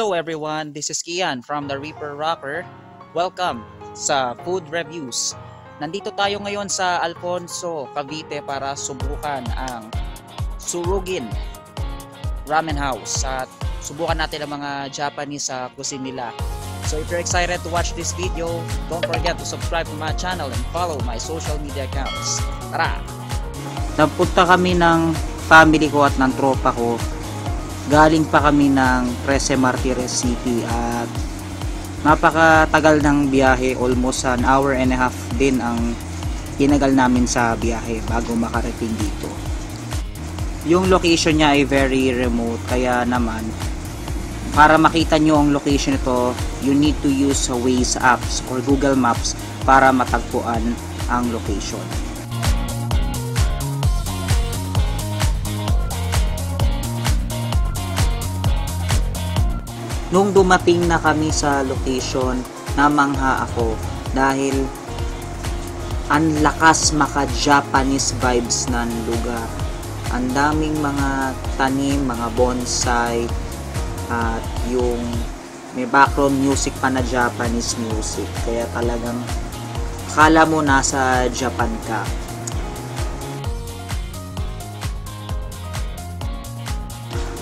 Hello everyone, this is Kian from the Reaper Rocker. Welcome sa Food Reviews. Nandito tayo ngayon sa Alfonso, Cavite para subukan ang Surugin Ramen House at subukan natin ang mga Japanese sa cuisine nila. So if you're excited to watch this video, don't forget to subscribe to my channel and follow my social media accounts. Tara! Napunta kami ng family ko at ng tropa ko. Galing pa kami ng Trece Martires City at napakatagal ng biyahe, almost an hour and a half din ang tinagal namin sa biyahe bago makarating dito. Yung location niya ay very remote, kaya naman para makita nyo ang location ito, you need to use Waze apps or Google Maps para matagpuan ang location. Nung dumating na kami sa location, namangha ako dahil ang lakas maka-Japanese vibes ng lugar. Ang daming mga tanim, mga bonsai, at yung may background music pa na Japanese music. Kaya talagang akala mo nasa Japan ka.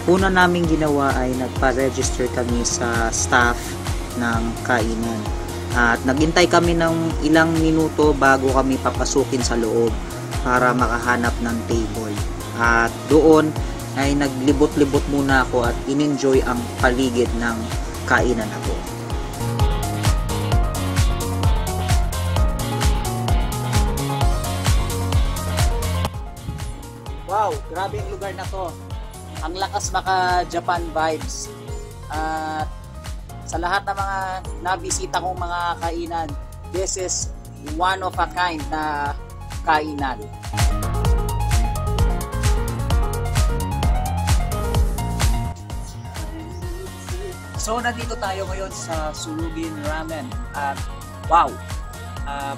Una naming ginawa ay nagpa-register kami sa staff ng kainan. At naghintay kami ng ilang minuto bago kami papasukin sa loob para makahanap ng table. At doon ay naglibot-libot muna ako at in-enjoy ang paligid ng kainan na to. Wow, grabe ang lugar na to. Ang lakas maka-Japan vibes. At sa lahat ng mga nabisita kong mga kainan, this is one of a kind na kainan. So nandito tayo ngayon sa Surugin Ramen at wow,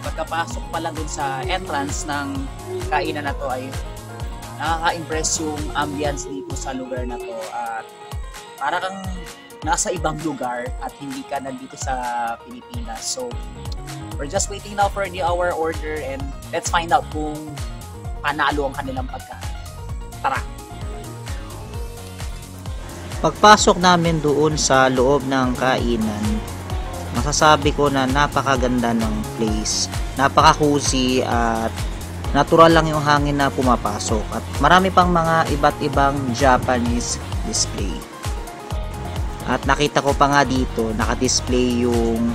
pagkapasok pa lang dun sa entrance ng kainan na to ay nakaka-impress yung ambience dito sa lugar na to at para kang nasa ibang lugar at hindi ka nandito sa Pilipinas. So we're just waiting now for our order and let's find out kung panalo ang kanilang pagkain. Tara! Pagpasok namin doon sa loob ng kainan, masasabi ko na napakaganda ng place, napaka-cozy at natural lang yung hangin na pumapasok at marami pang mga iba't ibang Japanese display. At nakita ko pa nga dito, naka-display yung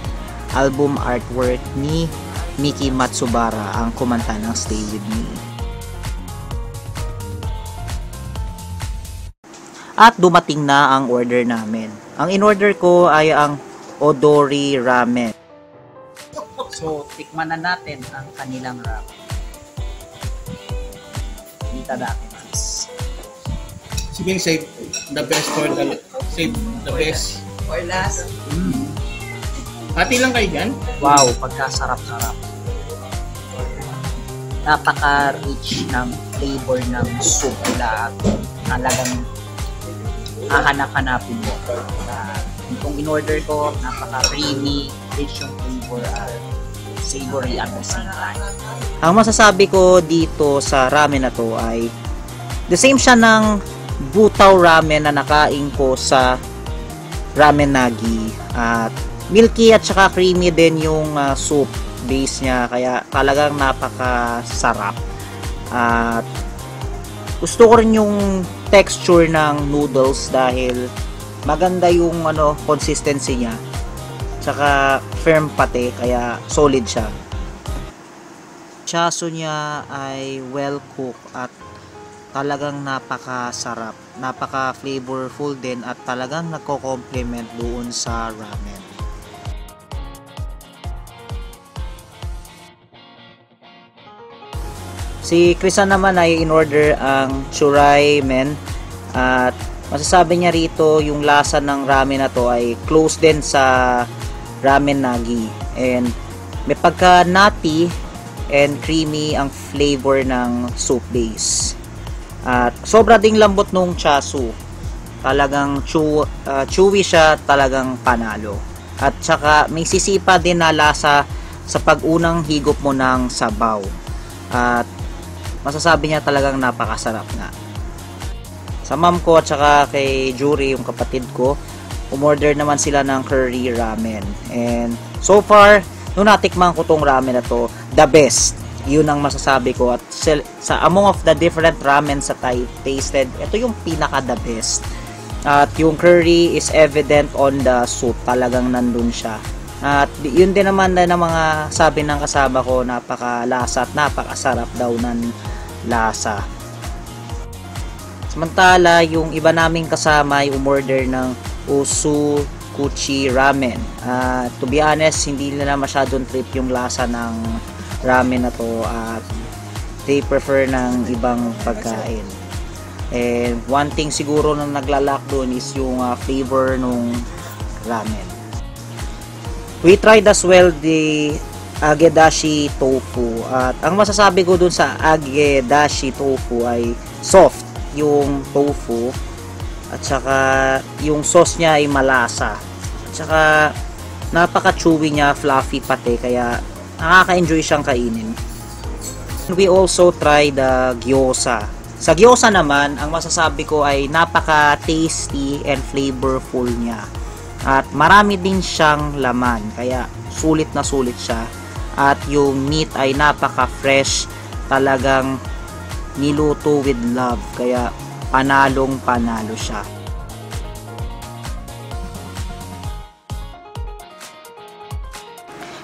album artwork ni Miki Matsubara, ang kumanta ng Stay With Me. At dumating na ang order namin. Ang in-order ko ay ang Odori Ramen. So, tikman na natin ang kanilang ramen. Dita natin, guys. Sige, save the best for the best. For last. Hati lang kayo dyan? Wow, pagkasarap-sarap. Napaka-rich ng flavor ng soup nila at talagang hahanap-hanapin mo. Itong in-order ko, napaka-creamy, rich yung flavor at savory at the same time. Ang masasabi ko dito sa ramen na to ay the same siya ng butaw ramen na nakain ko sa Ramen Nagi. At milky at saka creamy din yung soup base niya, kaya talagang napakasarap. At gusto ko rin yung texture ng noodles dahil maganda yung consistency niya. Tsaka firm pati, kaya solid siya. Chaso niya ay well cooked at talagang napakasarap, napaka-flavorful din at talagang nagko-complement doon sa ramen. Si Krisan naman ay in-order ang Churai Men at masasabi niya rito yung lasa ng ramen na to ay close din sa Ramen Nagi and may pagka nutty and creamy ang flavor ng soup base. At sobra ding lambot nung chasu. Talagang chewy siya, talagang panalo. At saka may sisipa din na lasa sa pag-unang higop mo ng sabaw. At masasabi niya talagang napakasarap nga. Sa mom ko at saka kay Jury, yung kapatid ko, umorder naman sila ng curry ramen. And so far, nung natikman ko tong ramen na to, the best. Yun ang masasabi ko. At sa among of the different ramen sa I tasted, ito yung pinaka the best. At yung curry is evident on the soup. Talagang nandun siya. At yun din naman na ng mga sabi ng kasama ko, napakalasa at napakasarap daw ng lasa. Samantala, yung iba naming kasama ay umorder ng Usukuchi ramen. To be honest, hindi nila masyadong trip yung lasa ng ramen na to. They prefer ng ibang pagkain. And one thing siguro na naglalak doon is yung flavor nung ramen. We tried as well the Agedashi tofu. At ang masasabi ko dun sa Agedashi tofu ay soft yung tofu. At saka yung sauce niya ay malasa. At saka napaka-chewy niya, fluffy pati. Kaya nakaka-enjoy siyang kainin. We also tried the gyoza. Sa gyoza naman, ang masasabi ko ay napaka-tasty and flavorful niya. At marami din siyang laman, kaya sulit na sulit siya. At yung meat ay napaka-fresh, talagang niluto with love, kaya panalong panalo siya.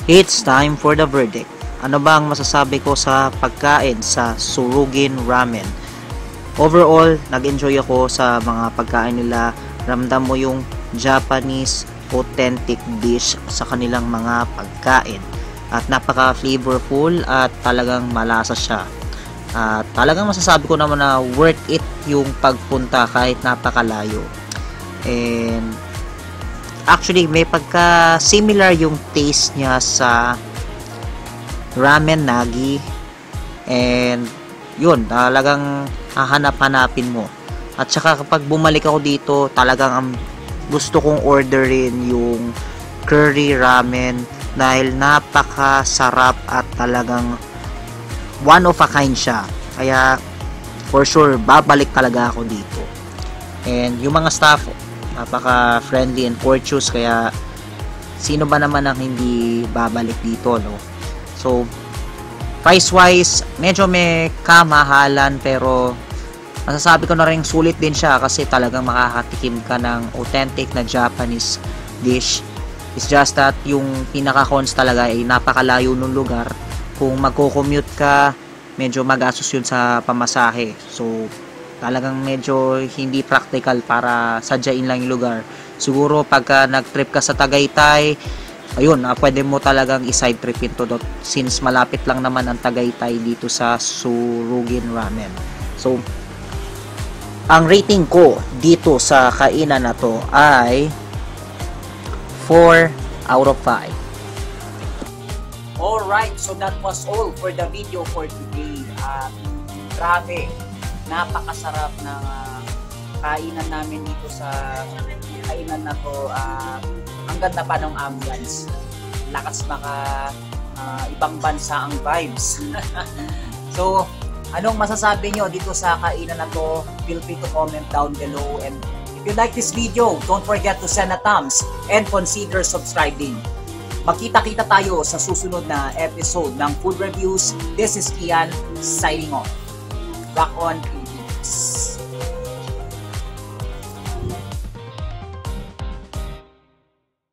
It's time for the verdict. Ano bang masasabi ko sa pagkain sa Surugin Ramen? Overall, nag-enjoy ako sa mga pagkain nila. Ramdam mo yung Japanese authentic dish sa kanilang mga pagkain. At napaka-flavorful at talagang malasa siya. At talagang masasabi ko naman na worth it yung pagpunta kahit napakalayo. And actually, may pagka-similar yung taste niya sa ramen nagi. And yun, talagang hahanap-hanapin mo. At saka kapag bumalik ako dito, talagang gusto kong orderin yung curry ramen dahil napakasarap at talagang one of a kind siya. Kaya for sure, babalik talaga ako dito. And yung mga staff, napaka-friendly and courteous, kaya sino ba naman ang hindi babalik dito, no? So, price-wise, medyo may kamahalan, pero masasabi ko na rin sulit din siya kasi talagang makakatikim ka ng authentic na Japanese dish. It's just that yung pinaka-cons talaga ay napakalayo ng lugar. Kung magko-commute ka, medyo magastos yun sa pamasahe. So, talagang medyo hindi practical para sadyain lang yung lugar. Siguro pagka nag-trip ka sa Tagaytay, ayun, pwede mo talagang i-side trip into dot since malapit lang naman ang Tagaytay dito sa Surugin Ramen. So, ang rating ko dito sa kainan na to ay 4 out of 5. Alright, so that was all for the video for today. Grabe, napakasarap ng kainan namin dito sa kainan na to. Ang ganda pa ng ambience. Lakas maka ibang bansa ang vibes. So, anong masasabi nyo dito sa kainan na to? Feel free to comment down below. And if you like this video, don't forget to send a thumbs and consider subscribing. Magkita-kita tayo sa susunod na episode ng Food Reviews. This is Kian, signing off. Rock on!